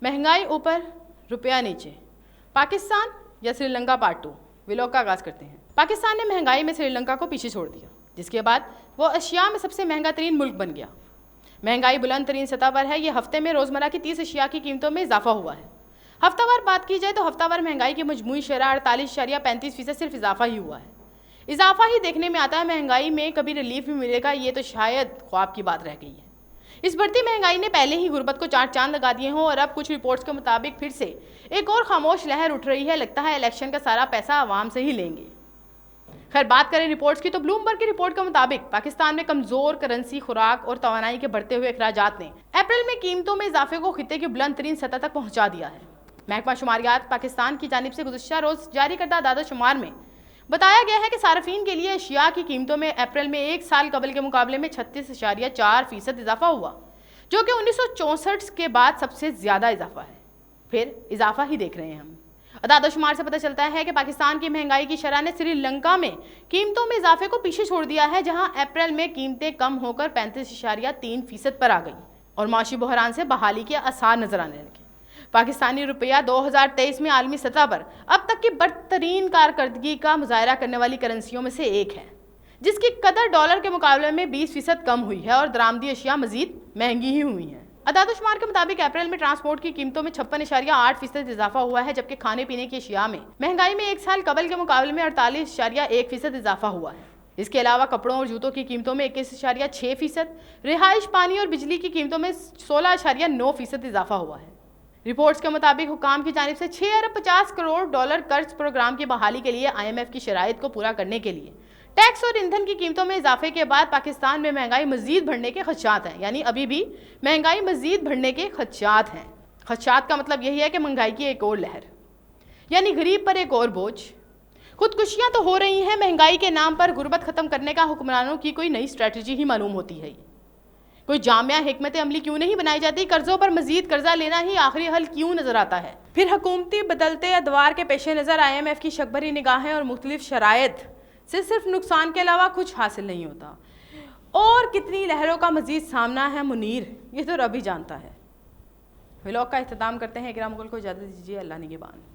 महंगाई ऊपर, रुपया नीचे, पाकिस्तान या श्रीलंका पार्ट 2 व्लॉग का आगाज़ करते हैं। पाकिस्तान ने महंगाई में श्रीलंका को पीछे छोड़ दिया, जिसके बाद वो एशिया में सबसे महंगा तरीन मुल्क बन गया। महंगाई बुलंद तरीन सतह पर है। ये हफ्ते में रोज़मर्रा की 30 अशिया की कीमतों में इजाफा हुआ है। हफ्तावार बात की जाए तो हफ्तावार महंगाई की मजमूई शरह 48.35% सिर्फ इजाफा ही हुआ है। इजाफा ही देखने में आता है, महंगाई में कभी रिलीफ भी मिलेगा ये तो शायद ख्वाब की बात रह गई है। इस बढ़ती महंगाई ने पहले ही गुर्बत को चार चांद लगा दिए हों और अब कुछ रिपोर्ट्स के मुताबिक फिर से एक और खामोश लहर उठ रही है। लगता है इलेक्शन का सारा पैसा आवाम से ही लेंगे। खैर, बात करें रिपोर्ट्स की तो ब्लूमबर्ग की रिपोर्ट के मुताबिक पाकिस्तान में कमजोर करेंसी, खुराक और तवानाई के बढ़ते हुए अखराजात ने अप्रैल में कीमतों में इजाफे को खित्ते की बुलंद तरीन सतह तक पहुंचा दिया है। महकमा शुमारियात पाकिस्तान की जानिब से गुज़िश्ता रोज जारी करदा दादा शुमार में बताया गया है कि सार्फिन के लिए अशिया की कीमतों में अप्रैल में एक साल कबल के मुकाबले में 36.4% इजाफा हुआ, जो कि 1964 के बाद सबसे ज़्यादा इजाफा है। फिर इजाफा ही देख रहे हैं हम। अदादोशुमार से पता चलता है कि पाकिस्तान की महंगाई की शरह ने श्रीलंका में कीमतों में इजाफे को पीछे छोड़ दिया है, जहां अप्रैल में कीमतें कम होकर 35.3% पर आ गई और माशी बहरान से बहाली के आसार नजर आने लगे। पाकिस्तानी रुपया 2023 में आलमी सतह पर अब तक की बदतरीन कारकर्दगी का मुजाहरा करने वाली करेंसियों में से एक है, जिसकी कदर डॉलर के मुकाबले में 20% कम हुई है और दरामदी अशिया मजीद महंगी ही हुई हैं। अदादोशुमार के मुताबिक अप्रैल में ट्रांसपोर्ट की कीमतों में 56.8% इजाफा हुआ है, जबकि खाने पीने की अशिया में महंगाई में एक साल कबल के मुकाबले में 48.1% इजाफा हुआ है। इसके अलावा कपड़ों और जूतों की कीमतों में 21.6%, रिहाइश, पानी और बिजली की कीमतों में 16.9% इजाफा हुआ है। रिपोर्ट्स के मुताबिक हुकाम की जानिब से 6 अरब 50 करोड़ डॉलर कर्ज प्रोग्राम की बहाली के लिए IMF की शराइत को पूरा करने के लिए टैक्स और ईंधन की कीमतों में इजाफे के बाद पाकिस्तान में महंगाई मजीद बढ़ने के खदशात हैं। यानी अभी भी महंगाई मजीद बढ़ने के खदशात हैं। खदशात का मतलब यही है कि महंगाई की एक और लहर, यानी गरीब पर एक और बोझ। खुदकुशियां तो हो रही हैं महंगाई के नाम पर। गुर्बत खत्म करने का हुक्मरानों की कोई नई स्ट्रेटजी ही मालूम होती है। कोई जामिया हिकमत अमली क्यों नहीं बनाई जाती? कर्जों पर मजीद कर्जा लेना ही आखिरी हल क्यों नजर आता है? फिर हुकूमती बदलते अदवार के पेश नज़र IMF की शकभरी निगाहें और मुख्तलिफ शराइत से सिर्फ नुकसान के अलावा कुछ हासिल नहीं होता। और कितनी लहरों का मजीद सामना है मुनीर, ये तो रब ही जानता है। व्लॉग का इख्तिताम करते हैं। इकराम मुगल को इजाज़त दीजिए। अल्लाह निगहबान।